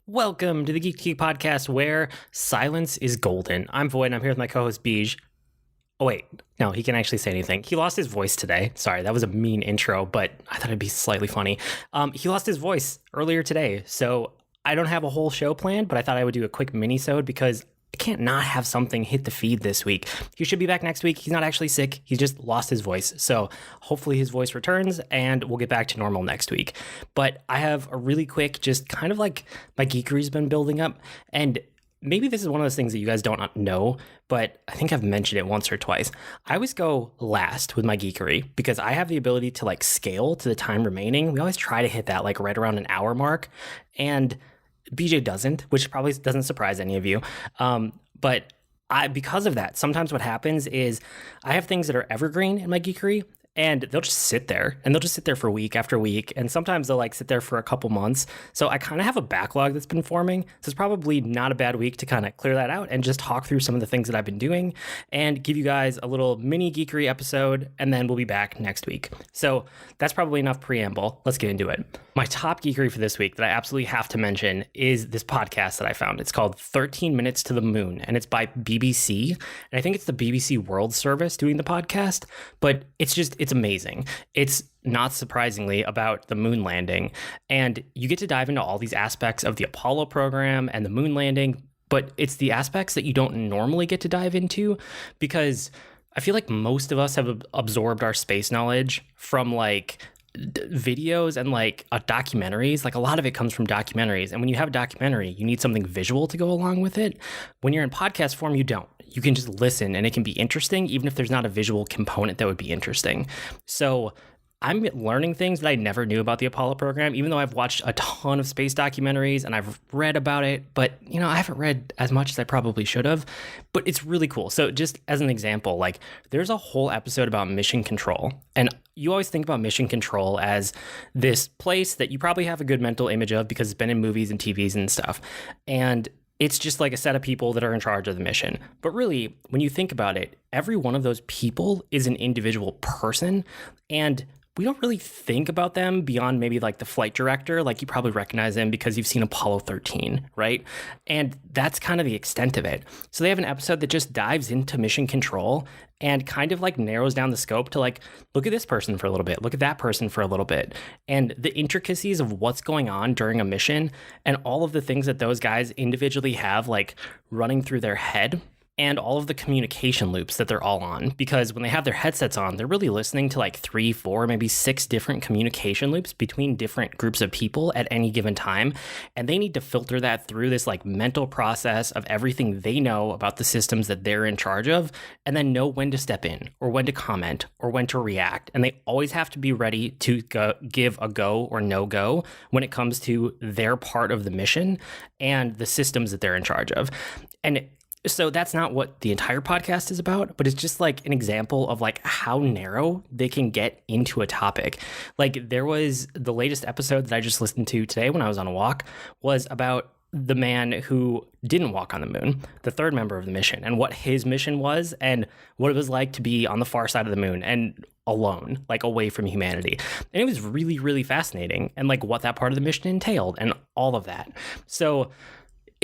Welcome to the Geek Geek podcast where silence is golden. I'm Void and I'm here with my co-host Beej. Oh wait, no, he can actually say anything. He lost his voice today. Sorry, that was a mean intro, but I thought it'd be slightly funny. He lost his voice earlier today, so I don't have a whole show planned, but I thought I would do a quick mini-sode because I can't not have something hit the feed this week. He should be back next week. He's not actually sick. He just lost his voice. So hopefully his voice returns and we'll get back to normal next week. But I have a really quick, just kind of like my geekery's been building up. And maybe this is one of those things that you guys don't know, but I think I've mentioned it once or twice. I always go last with my geekery because I have the ability to like scale to the time remaining. We always try to hit that like right around an hour mark. And BJ doesn't, which probably doesn't surprise any of you. But because of that, sometimes what happens is I have things that are evergreen in my geekery, and they'll just sit there, and they'll just sit there for week after week. And sometimes they'll like sit there for a couple months. So I kind of have a backlog that's been forming. So it's probably not a bad week to kind of clear that out and just talk through some of the things that I've been doing and give you guys a little mini geekery episode. And then we'll be back next week. So that's probably enough preamble. Let's get into it. My top geekery for this week that I absolutely have to mention is this podcast that I found. It's called 13 Minutes to the Moon, and it's by BBC. And I think it's the BBC World Service doing the podcast, but it's amazing. It's not surprisingly about the moon landing, and you get to dive into all these aspects of the Apollo program and the moon landing, but it's the aspects that you don't normally get to dive into because I feel like most of us have absorbed our space knowledge from like videos and like documentaries. Like a lot of it comes from documentaries, and when you have a documentary, you need something visual to go along with it. When you're in podcast form, you don't. You can just listen and it can be interesting even if there's not a visual component that would be interesting. So I'm learning things that I never knew about the Apollo program, even though I've watched a ton of space documentaries and I've read about it, but I haven't read as much as I probably should have, but it's really cool. So just as an example, like there's a whole episode about mission control, and you always think about mission control as this place that you probably have a good mental image of because it's been in movies and TVs and stuff. And it's just like a set of people that are in charge of the mission. But really, when you think about it, every one of those people is an individual person, and we don't really think about them beyond maybe like the flight director. Like you probably recognize them because you've seen Apollo 13, right? And that's kind of the extent of it. So they have an episode that just dives into mission control and kind of like narrows down the scope to like, look at this person for a little bit, look at that person for a little bit. And the intricacies of what's going on during a mission and all of the things that those guys individually have like running through their head, and all of the communication loops that they're all on. Because when they have their headsets on, they're really listening to like 3, 4, maybe 6 different communication loops between different groups of people at any given time. And they need to filter that through this like mental process of everything they know about the systems that they're in charge of, and then know when to step in or when to comment or when to react. And they always have to be ready to give a go or no go when it comes to their part of the mission and the systems that they're in charge of. And so that's not what the entire podcast is about, but it's just like an example of like how narrow they can get into a topic. Like there was the latest episode that I just listened to today when I was on a walk was about the man who didn't walk on the moon, the third member of the mission, and what his mission was and what it was like to be on the far side of the moon and alone, like away from humanity. And it was really, really fascinating, and like what that part of the mission entailed and all of that. So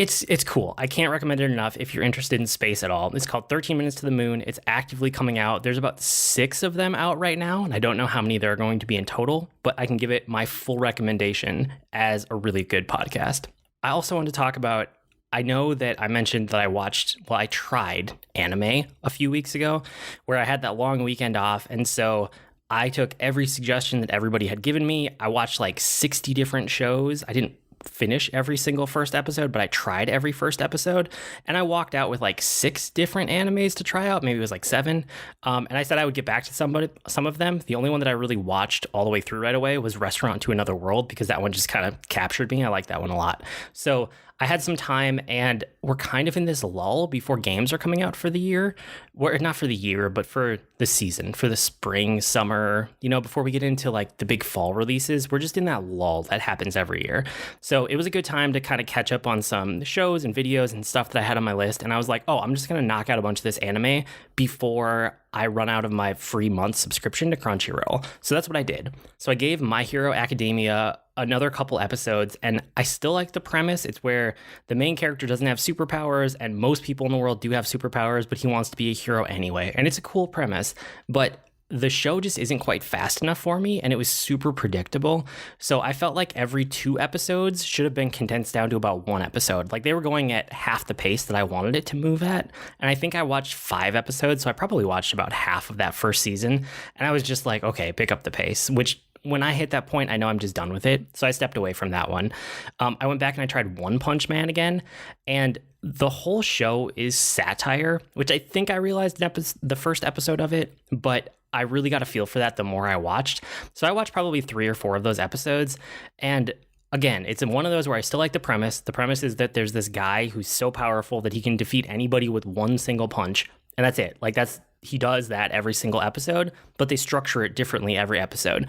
It's cool. I can't recommend it enough if you're interested in space at all. It's called 13 Minutes to the Moon. It's actively coming out. There's about 6 of them out right now, and I don't know how many there are going to be in total, but I can give it my full recommendation as a really good podcast. I also want to talk about, I know that I mentioned that I tried anime a few weeks ago where I had that long weekend off, and so I took every suggestion that everybody had given me. I watched like 60 different shows. I didn't finish every single first episode, but I tried every first episode, and I walked out with like 6 different animes to try out. Maybe it was like 7. And I said I would get back to some of them. The only one that I really watched all the way through right away was Restaurant to Another World, because that one just kind of captured me. I like that one a lot. So I had some time, and we're kind of in this lull before games are coming out for the year. Not for the year, but for the season, for the spring, summer, before we get into like the big fall releases. We're just in that lull that happens every year. So it was a good time to kind of catch up on some shows and videos and stuff that I had on my list. And I was like, I'm just going to knock out a bunch of this anime before I run out of my free month subscription to Crunchyroll. So that's what I did. So I gave My Hero Academia another couple episodes, and I still like the premise. It's where the main character doesn't have superpowers, and most people in the world do have superpowers, but he wants to be a hero anyway. And it's a cool premise, but the show just isn't quite fast enough for me, and it was super predictable. So I felt like every 2 episodes should have been condensed down to about 1 episode. Like, they were going at half the pace that I wanted it to move at. And I think I watched 5 episodes, so I probably watched about half of that first season. And I was just like, okay, pick up the pace, which when I hit that point, I know I'm just done with it. So I stepped away from that one. I went back and I tried One Punch Man again, and the whole show is satire, which I think I realized in the first episode of it, but I really got a feel for that the more I watched. So I watched probably 3 or 4 of those episodes. And again, it's one of those where I still like the premise. The premise is that there's this guy who's so powerful that he can defeat anybody with one single punch. And that's it. Like, he does that every single episode, but they structure it differently every episode.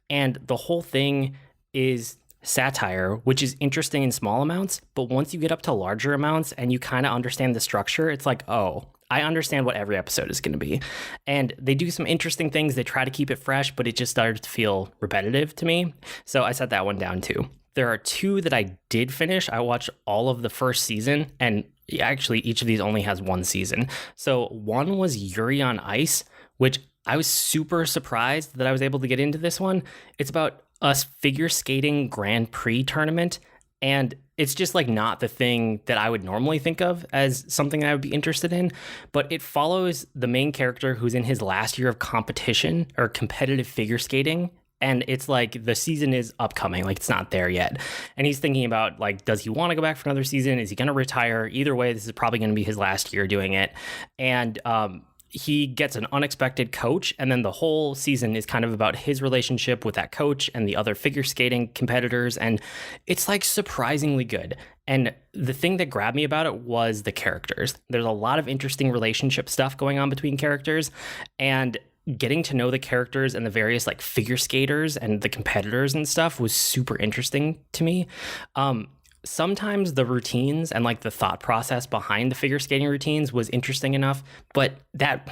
And the whole thing is satire, which is interesting in small amounts. But once you get up to larger amounts and you kind of understand the structure, it's like, oh, I understand what every episode is going to be. And they do some interesting things. They try to keep it fresh, but it just started to feel repetitive to me. So I set that one down too. There are 2 that I did finish. I watched all of the first season, and actually each of these only has 1 season. So one was Yuri on Ice, which I was super surprised that I was able to get into this one. It's about a figure skating Grand Prix tournament, and it's just like not the thing that I would normally think of as something I would be interested in, but it follows the main character who's in his last year of competition or competitive figure skating. And it's like the season is upcoming, like it's not there yet. And he's thinking about, like, does he want to go back for another season? Is he going to retire? Either way, this is probably going to be his last year doing it. And he gets an unexpected coach, and then the whole season is kind of about his relationship with that coach and the other figure skating competitors, and it's like surprisingly good. And the thing that grabbed me about it was the characters. There's a lot of interesting relationship stuff going on between characters, and getting to know the characters and the various like figure skaters and the competitors and stuff was super interesting to me. Sometimes the routines and like the thought process behind the figure skating routines was interesting enough, but that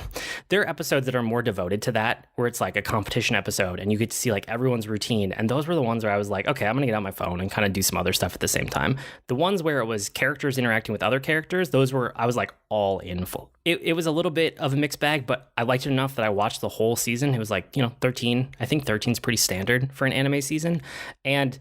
there are episodes that are more devoted to that, where it's like a competition episode and you get to see like everyone's routine. And those were the ones where I was like, okay, I'm going to get out my phone and kind of do some other stuff at the same time. The ones where it was characters interacting with other characters, those were, I was like all in full. It was a little bit of a mixed bag, but I liked it enough that I watched the whole season. It was like, 13. I think 13 is pretty standard for an anime season, and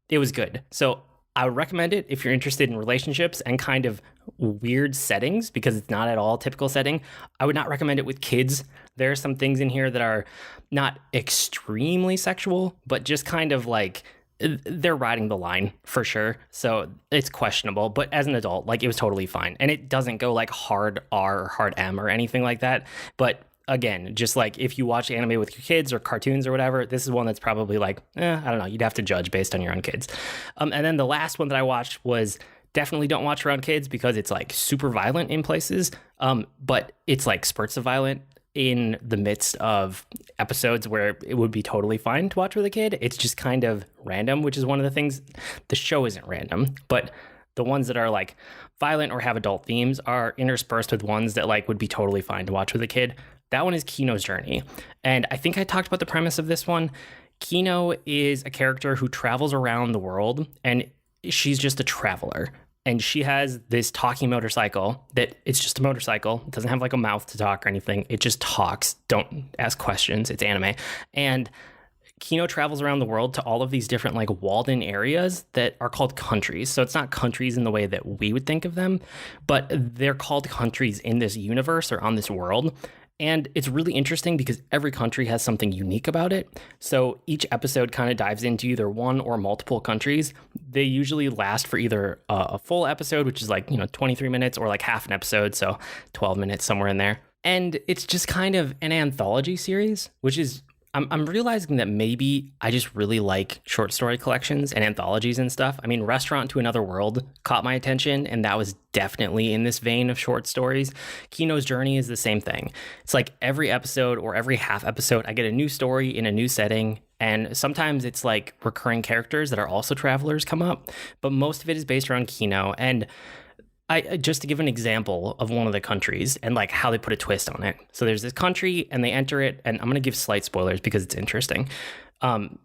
it was good. So I would recommend it if you're interested in relationships and kind of weird settings, because it's not at all a typical setting. I would not recommend it with kids. There are some things in here that are not extremely sexual, but just kind of like they're riding the line for sure. So it's questionable, but as an adult, like it was totally fine. And it doesn't go like hard R or hard M or anything like that. But again, just like if you watch anime with your kids or cartoons or whatever, this is one that's probably like, I don't know, you'd have to judge based on your own kids. And then the last one that I watched was definitely don't watch around kids, because it's like super violent in places, but it's like spurts of violent in the midst of episodes where it would be totally fine to watch with a kid. It's just kind of random, which is one of the things. The show isn't random, but the ones that are like violent or have adult themes are interspersed with ones that like would be totally fine to watch with a kid. That one is Kino's Journey. And I think I talked about the premise of this one. Kino is a character who travels around the world, and she's just a traveler. And she has this talking motorcycle that it's just a motorcycle. It doesn't have like a mouth to talk or anything. It just talks. Don't ask questions. It's anime. And Kino travels around the world to all of these different like walled in areas that are called countries. So it's not countries in the way that we would think of them, but they're called countries in this universe or on this world. And it's really interesting because every country has something unique about it. So each episode kind of dives into either one or multiple countries. They usually last for either a full episode, which is like, 23 minutes, or like half an episode. So 12 minutes, somewhere in there. And it's just kind of an anthology series, which is, I'm realizing that maybe I just really like short story collections and anthologies and stuff. I mean, Restaurant to Another World caught my attention, and that was definitely in this vein of short stories. Kino's Journey is the same thing. It's like every episode or every half episode, I get a new story in a new setting. And sometimes it's like recurring characters that are also travelers come up, but most of it is based around Kino. And just to give an example of one of the countries and like how they put a twist on it. So there's this country and they enter it, and I'm going to give slight spoilers because it's interesting.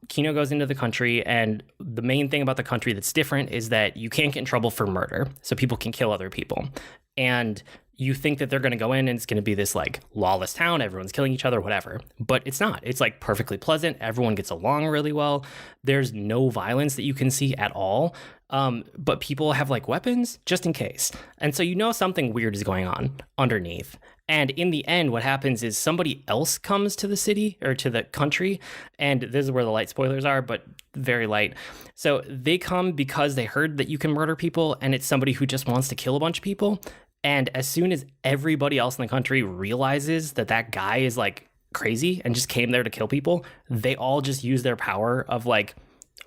Kino goes into the country, and the main thing about the country that's different is that you can't get in trouble for murder. So people can kill other people. And you think that they're going to go in and it's going to be this like lawless town, everyone's killing each other, whatever. But it's not. It's like perfectly pleasant. Everyone gets along really well. There's no violence that you can see at all. But people have like weapons just in case. And so you know something weird is going on underneath. And in the end, what happens is somebody else comes to the city or to the country. And this is where the light spoilers are, but very light. So they come because they heard that you can murder people, and it's somebody who just wants to kill a bunch of people. And as soon as everybody else in the country realizes that that guy is like crazy and just came there to kill people, they all just use their power of like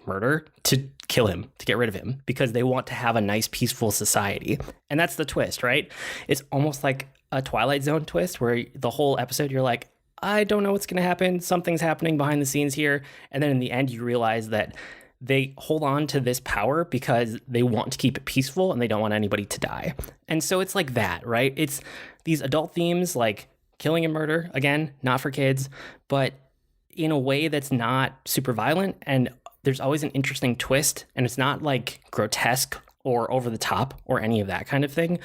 murder to kill him, to get rid of him, because they want to have a nice, peaceful society. And that's the twist, right? It's almost like a Twilight Zone twist where the whole episode you're like, I don't know what's going to happen. Something's happening behind the scenes here. And then in the end, you realize that they hold on to this power because they want to keep it peaceful and they don't want anybody to die. And so it's like that, right? It's these adult themes like killing and murder, again, not for kids, but in a way that's not super violent. And there's always an interesting twist, and it's not like grotesque or over the top or any of that kind of thing.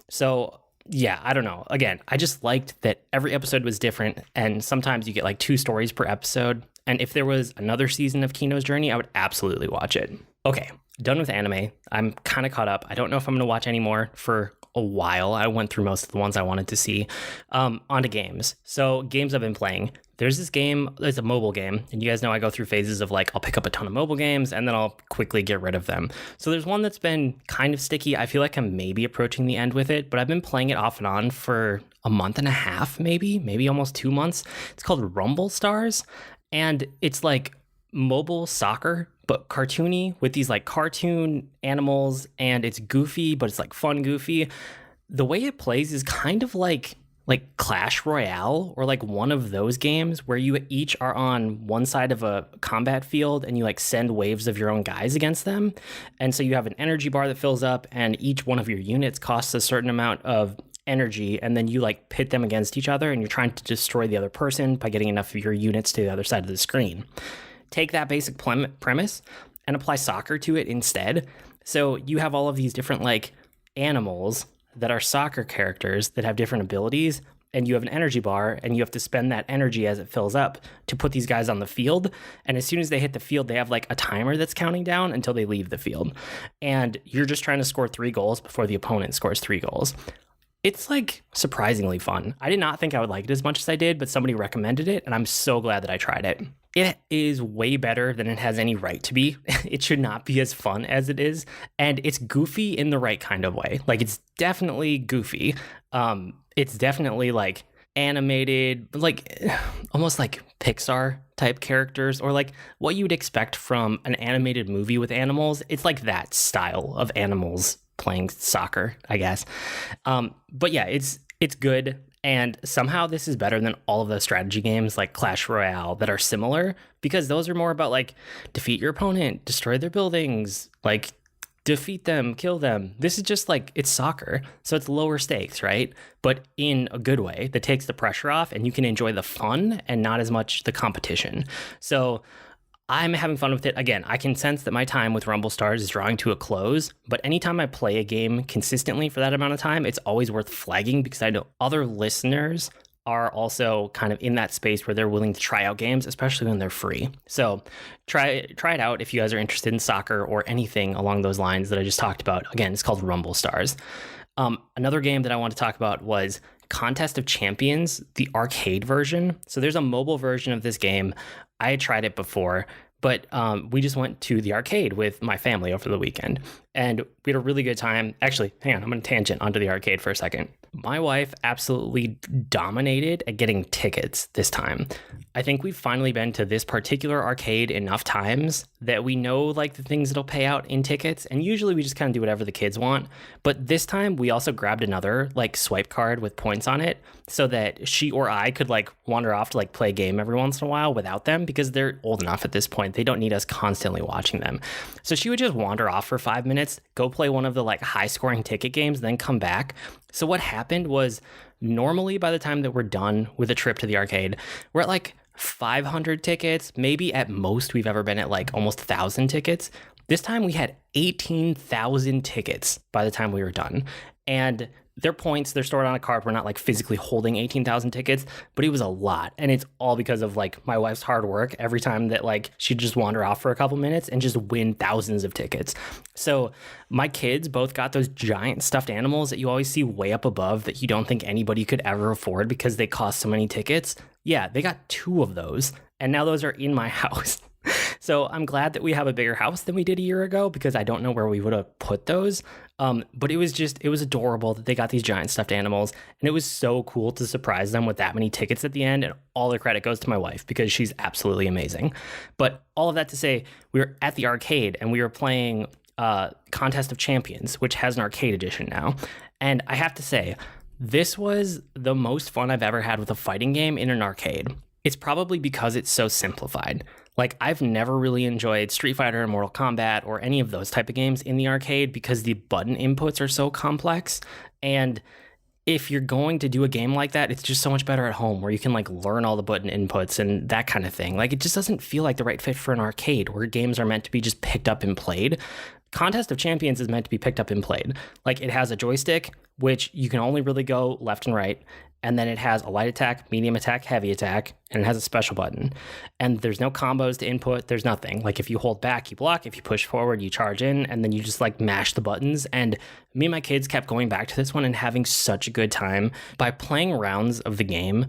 So yeah, I don't know. Again, I just liked that every episode was different, and sometimes you get like 2 stories per episode. And if there was another season of Kino's Journey, I would absolutely watch it. Okay, done with anime. I'm kind of caught up. I don't know if I'm going to watch any more for a while. I went through most of the ones I wanted to see. Onto games. So games I've been playing. There's this game, it's a mobile game, and you guys know I go through phases of like, I'll pick up a ton of mobile games and then I'll quickly get rid of them. So there's one that's been kind of sticky. I feel like I'm maybe approaching the end with it, but I've been playing it off and on for a month and a half, maybe almost 2 months. It's called Rumble Stars, and it's like mobile soccer, but cartoony with these like cartoon animals, and it's goofy, but it's like fun goofy. The way it plays is kind of like Clash Royale or like one of those games where you each are on one side of a combat field and you like send waves of your own guys against them. And so you have an energy bar that fills up, and each one of your units costs a certain amount of energy, and then you like pit them against each other, and you're trying to destroy the other person by getting enough of your units to the other side of the screen. Take that basic premise and apply soccer to it instead. So you have all of these different like animals that are soccer characters that have different abilities, and you have an energy bar, and you have to spend that energy as it fills up to put these guys on the field. And as soon as they hit the field, they have like a timer that's counting down until they leave the field. And you're just trying to score 3 goals before the opponent scores 3 goals. It's like surprisingly fun. I did not think I would like it as much as I did, but somebody recommended it, and I'm so glad that I tried it. It is way better than it has any right to be. It should not be as fun as it is. And it's goofy in the right kind of way. Like, it's definitely goofy. It's definitely like animated, like almost like Pixar type characters, or like what you'd expect from an animated movie with animals. It's like that style of animals playing soccer, I guess. But yeah, it's good. And somehow this is better than all of the strategy games like Clash Royale that are similar, because those are more about like defeat your opponent, destroy their buildings, like defeat them, kill them. This is just like, it's soccer. So it's lower stakes, right? But in a good way that takes the pressure off, and you can enjoy the fun and not as much the competition. So I'm having fun with it. Again, I can sense that my time with Rumble Stars is drawing to a close, but anytime I play a game consistently for that amount of time, it's always worth flagging, because I know other listeners are also kind of in that space where they're willing to try out games, especially when they're free. So try it out if you guys are interested in soccer or anything along those lines that I just talked about. Again, it's called Rumble Stars. Another game that I want to talk about was Contest of Champions, the arcade version. So there's a mobile version of this game. I had tried it before, but we just went to the arcade with my family over the weekend, and we had a really good time. Actually, hang on, I'm going to tangent onto the arcade for a second. My wife absolutely dominated at getting tickets this time. I think we've finally been to this particular arcade enough times that we know like the things that'll pay out in tickets, and usually we just kind of do whatever the kids want. But this time we also grabbed another like swipe card with points on it, so that she or I could like wander off to like play a game every once in a while without them, because they're old enough at this point. They don't need us constantly watching them. So she would just wander off for 5 minutes, go play one of the like high scoring ticket games, then come back. So what happened was, normally by the time that we're done with a trip to the arcade, we're at like 500 tickets. Maybe at most we've ever been at like almost 1,000 tickets. This time we had 18,000 tickets by the time we were done. And their points, they're stored on a card. We're not like physically holding 18,000 tickets, but it was a lot. And it's all because of like my wife's hard work every time that like she'd just wander off for a couple minutes and just win thousands of tickets. So my kids both got those giant stuffed animals that you always see way up above that you don't think anybody could ever afford because they cost so many tickets. Yeah, they got 2 of those. And now those are in my house. So I'm glad that we have a bigger house than we did a year ago because I don't know where we would have put those. But it was adorable that they got these giant stuffed animals. And it was so cool to surprise them with that many tickets at the end. And all the credit goes to my wife because she's absolutely amazing. But all of that to say, we were at the arcade and we were playing Contest of Champions, which has an arcade edition now. And I have to say, this was the most fun I've ever had with a fighting game in an arcade. It's probably because it's so simplified. Like, I've never really enjoyed Street Fighter, Mortal Kombat, or any of those type of games in the arcade because the button inputs are so complex. And if you're going to do a game like that, it's just so much better at home where you can like learn all the button inputs and that kind of thing. Like, it just doesn't feel like the right fit for an arcade where games are meant to be just picked up and played. Contest of Champions is meant to be picked up and played. Like, it has a joystick, which you can only really go left and right. And then it has a light attack, medium attack, heavy attack, and it has a special button. And there's no combos to input. There's nothing. Like, if you hold back, you block. If you push forward, you charge in. And then you just like mash the buttons. And me and my kids kept going back to this one and having such a good time. By playing rounds of the game,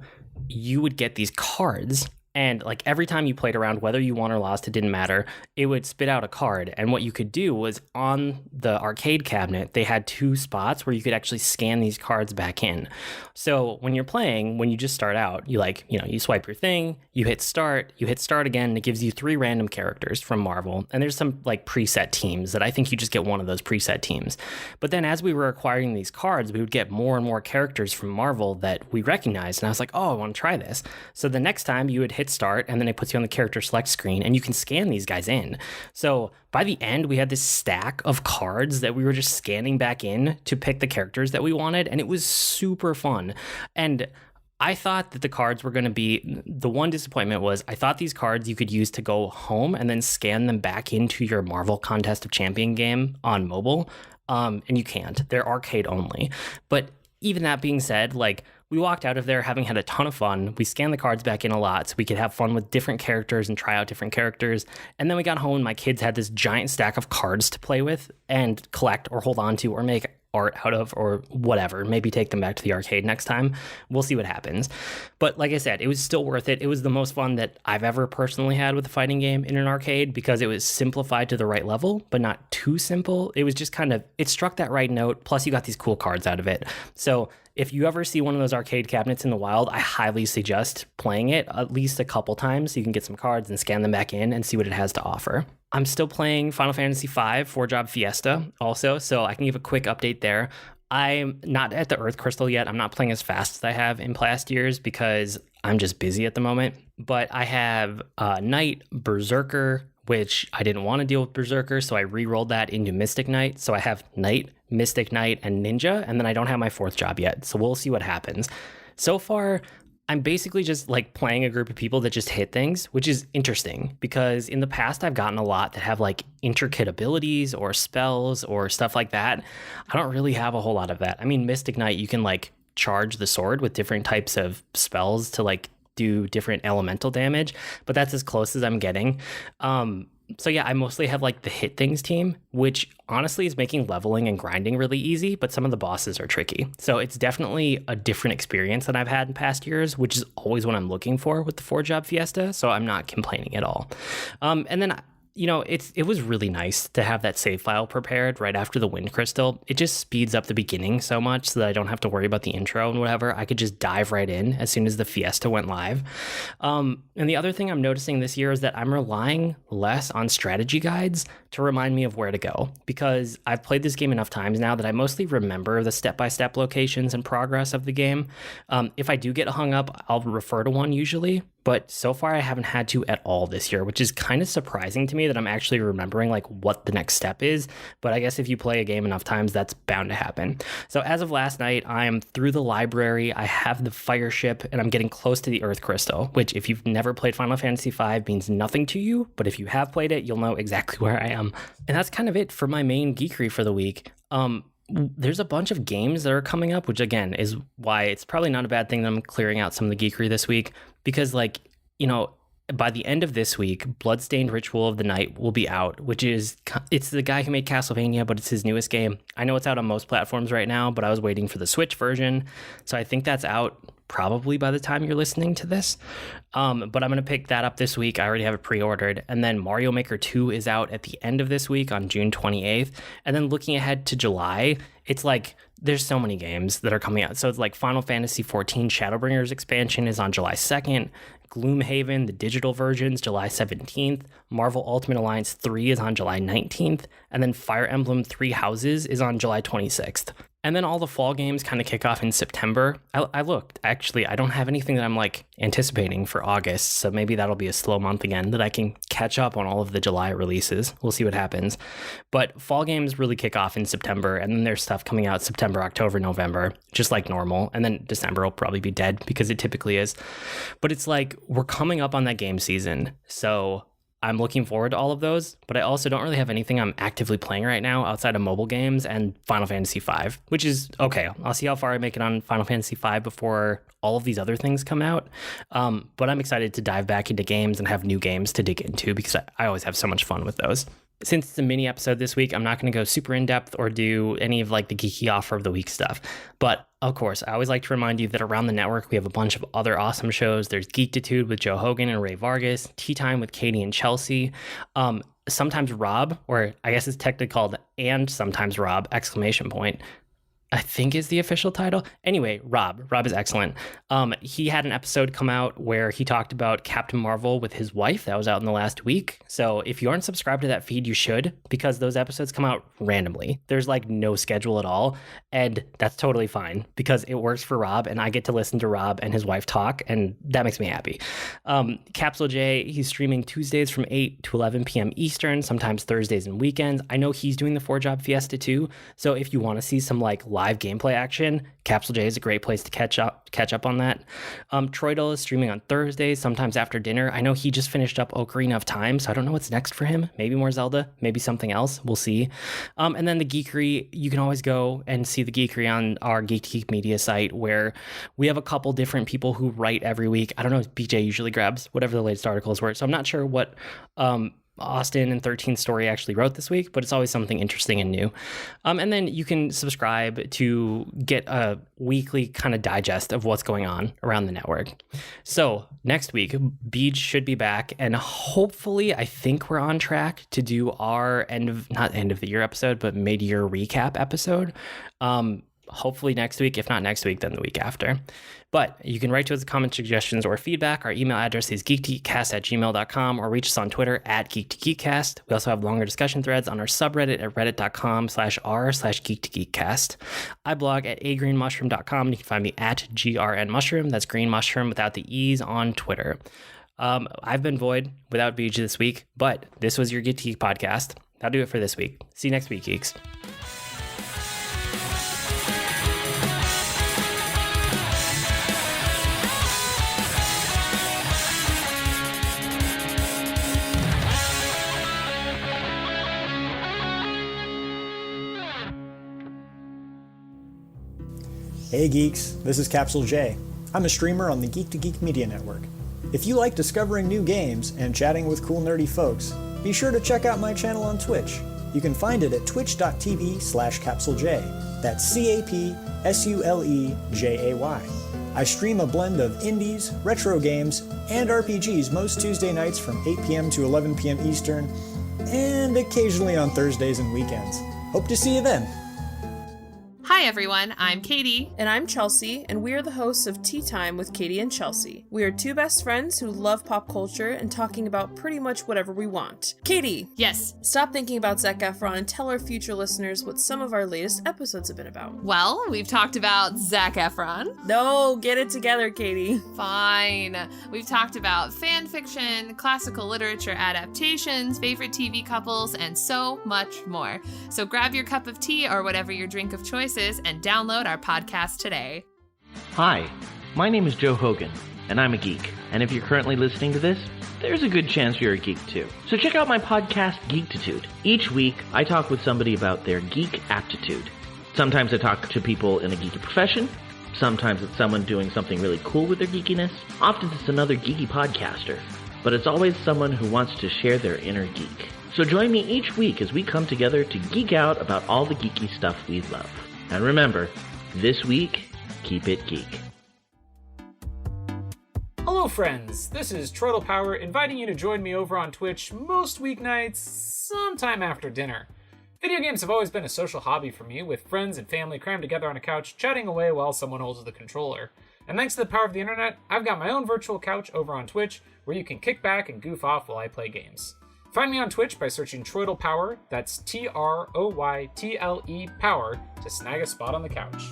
you would get these cards. And like every time you played around, whether you won or lost, it didn't matter. It would spit out a card. And what you could do was on the arcade cabinet, they had 2 spots where you could actually scan these cards back in. So when you're playing, when you just start out, you swipe your thing, you hit start again, and it gives you 3 random characters from Marvel. And there's some like preset teams that I think you just get one of those preset teams. But then as we were acquiring these cards, we would get more and more characters from Marvel that we recognized. And I was like, oh, I want to try this. So the next time you would hit start, and then it puts you on the character select screen, and you can scan these guys in. So by the end, we had this stack of cards that we were just scanning back in to pick the characters that we wanted, and it was super fun. And I thought that the cards were going to be, the one disappointment was I thought these cards you could use to go home and then scan them back into your Marvel Contest of Champion game on mobile. And you can't. They're arcade only. But even that being said, like, we walked out of there having had a ton of fun. We scanned the cards back in a lot so we could have fun with different characters and try out different characters. And then we got home and my kids had this giant stack of cards to play with and collect or hold on to or make art out of or whatever. Maybe take them back to the arcade next time. We'll see what happens. But like I said, it was still worth it. It was the most fun that I've ever personally had with a fighting game in an arcade because it was simplified to the right level, but not too simple. It was just kind of, it struck that right note. Plus you got these cool cards out of it. So if you ever see one of those arcade cabinets in the wild, I highly suggest playing it at least a couple times so you can get some cards and scan them back in and see what it has to offer. I'm still playing Final Fantasy V 4-Job Fiesta also, so I can give a quick update there. I'm not at the Earth Crystal yet. I'm not playing as fast as I have in past years because I'm just busy at the moment. But I have Knight, Berserker, which I didn't want to deal with Berserker, so I re-rolled that into Mystic Knight. So I have Knight, Mystic Knight, and Ninja, and then I don't have my 4th job yet, so we'll see what happens. So far, I'm basically just like playing a group of people that just hit things, which is interesting because in the past I've gotten a lot that have like intricate abilities or spells or stuff like that. I don't really have a whole lot of that. I mean, Mystic Knight, you can like charge the sword with different types of spells to like do different elemental damage, but that's as close as I'm getting. So yeah, I mostly have like the hit things team, which honestly is making leveling and grinding really easy, but some of the bosses are tricky. So it's definitely a different experience than I've had in past years, which is always what I'm looking for with the 4-Job Fiesta. So I'm not complaining at all. And then it was really nice to have that save file prepared right after the Wind Crystal. It just speeds up the beginning so much so that I don't have to worry about the intro and whatever. I could just dive right in as soon as the Fiesta went live. And the other thing I'm noticing this year is that I'm relying less on strategy guides to remind me of where to go because I've played this game enough times now that I mostly remember the step-by-step locations and progress of the game. If I do get hung up, I'll refer to one usually, but so far I haven't had to at all this year, which is kind of surprising to me that I'm actually remembering like what the next step is. But I guess if you play a game enough times, that's bound to happen. So as of last night, I am through the library. I have the fire ship, and I'm getting close to the Earth Crystal, which if you've never played Final Fantasy V means nothing to you. But if you have played it, you'll know exactly where I am. And that's kind of it for my main geekery for the week. There's a bunch of games that are coming up, which again is why it's probably not a bad thing that I'm clearing out some of the geekery this week, because like, you know, by the end of this week, Bloodstained Ritual of the Night will be out, which is, it's the guy who made Castlevania, but it's his newest game. I know it's out on most platforms right now, but I was waiting for the Switch version. So I think that's out probably by the time you're listening to this. But I'm going to pick that up this week. I already have it pre-ordered. And then Mario Maker 2 is out at the end of this week on June 28th. And then looking ahead to July, it's like there's so many games that are coming out. So it's like Final Fantasy XIV Shadowbringers expansion is on July 2nd. Gloomhaven, the digital versions, July 17th. Marvel Ultimate Alliance 3 is on July 19th. And then Fire Emblem Three Houses is on July 26th. And then all the fall games kind of kick off in September. I looked, actually, I don't have anything that I'm like anticipating for August, so maybe that'll be a slow month again that I can catch up on all of the July releases. We'll see what happens. But fall games really kick off in September, and then there's stuff coming out September, October, November, just like normal. And then December will probably be dead because it typically is. But it's like we're coming up on that game season, so I'm looking forward to all of those, but I also don't really have anything I'm actively playing right now outside of mobile games and Final Fantasy V, which is okay. I'll see how far I make it on Final Fantasy V before all of these other things come out. But I'm excited to dive back into games and have new games to dig into because I always have so much fun with those. Since it's a mini episode this week, I'm not going to go super in depth or do any of like the geeky offer of the week stuff. But of course, I always like to remind you that around the network, we have a bunch of other awesome shows. There's Geektitude with Joe Hogan and Ray Vargas, Tea Time with Katie and Chelsea, Sometimes Rob, or I guess it's technically called And Sometimes Rob, ! I think is the official title. Anyway, Rob is excellent. He had an episode come out where he talked about Captain Marvel with his wife. That was out in the last week. So if you aren't subscribed to that feed, you should, because those episodes come out randomly. There's like no schedule at all. And that's totally fine because it works for Rob and I get to listen to Rob and his wife talk, and that makes me happy. Capsule J, he's streaming Tuesdays from 8 to 11 p.m. Eastern, sometimes Thursdays and weekends. I know he's doing the 4-Job Fiesta too. So if you want to see some like live gameplay action, Capsule J is a great place to catch up on that. Troidel is streaming on Thursdays, sometimes after dinner. I know he just finished up Ocarina of Time, so I don't know what's next for him. Maybe more Zelda, maybe something else. We'll see. And then the Geekery, you can always go and see the Geekery on our Geek to Geek media site, where we have a couple different people who write every week. I don't know, BJ usually grabs whatever the latest articles were, so I'm not sure what Austin and 13th Story actually wrote this week, but it's always something interesting and new. And then you can subscribe to get a weekly kind of digest of what's going on around the network. So next week, Beej should be back, and hopefully I think we're on track to do our not end of the year episode, but mid-year recap episode. Hopefully next week. If not next week, then the week after. But you can write to us with comments, suggestions, or feedback. Our email address is geektogeekcast@gmail.com, or reach us on Twitter @geektogeekcast. We also have longer discussion threads on our subreddit at reddit.com/r/geektogeekcast. I blog at agreenmushroom.com. You can find me at grnmushroom. That's green mushroom without the E's on Twitter. I've been Void without Beej this week, but this was your Geek to Geek podcast. That'll do it for this week. See you next week, geeks. Hey geeks, this is Capsule J. I'm a streamer on the Geek to Geek Media Network. If you like discovering new games and chatting with cool nerdy folks, be sure to check out my channel on Twitch. You can find it at twitch.tv/CapsuleJ. That's CapsuleJay. I stream a blend of indies, retro games, and RPGs most Tuesday nights from 8 p.m. to 11 p.m. Eastern, and occasionally on Thursdays and weekends. Hope to see you then. Hi, Hi everyone, I'm Katie. And I'm Chelsea, and we are the hosts of Tea Time with Katie and Chelsea. We are two best friends who love pop culture and talking about pretty much whatever we want. Katie! Yes? Stop thinking about Zac Efron and tell our future listeners what some of our latest episodes have been about. Well, we've talked about Zac Efron. No, get it together, Katie. Fine. We've talked about fan fiction, classical literature adaptations, favorite TV couples, and so much more. So grab your cup of tea or whatever your drink of choice is and download our podcast today. Hi, my name is Joe Hogan, and I'm a geek. And if you're currently listening to this, there's a good chance you're a geek too. So check out my podcast, Geektitude. Each week, I talk with somebody about their geek aptitude. Sometimes I talk to people in a geeky profession. Sometimes it's someone doing something really cool with their geekiness. Often it's another geeky podcaster. But it's always someone who wants to share their inner geek. So join me each week as we come together to geek out about all the geeky stuff we love. And remember, this week, keep it geek. Hello friends, this is Troidal Power inviting you to join me over on Twitch most weeknights, sometime after dinner. Video games have always been a social hobby for me, with friends and family crammed together on a couch, chatting away while someone holds the controller. And thanks to the power of the internet, I've got my own virtual couch over on Twitch, where you can kick back and goof off while I play games. Find me on Twitch by searching Troidal Power, that's Troytle Power, to snag a spot on the couch.